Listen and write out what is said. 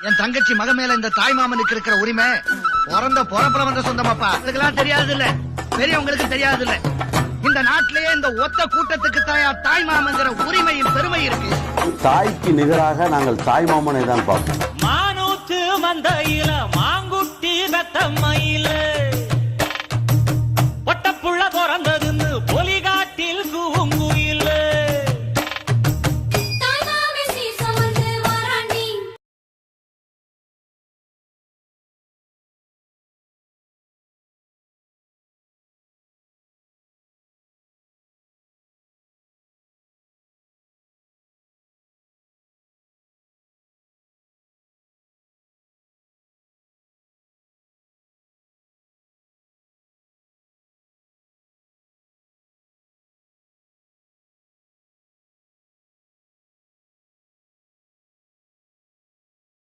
என் தங்கச்சி மக மேல இந்த தாய் மாமனுக்கு இருக்கிற உரிமை பிறந்த பொறப்புல வந்த சொந்தமாப்பா. இதுக்கெல்லாம் தெரியாது இல்ல, பெரியவங்களுக்கு தெரியாது இல்ல. இந்த நாட்டிலேயே இந்த ஒத்த கூட்டத்துக்கு தாய் மாமங்கிற உரிமையின் பெருமை இருக்கு. தாய்க்கு நிகராக நாங்கள் தாய் மாமனை தான் பார்ப்போம். மானூத்து மந்தையில மாங்குட்டி பெத்தம்மா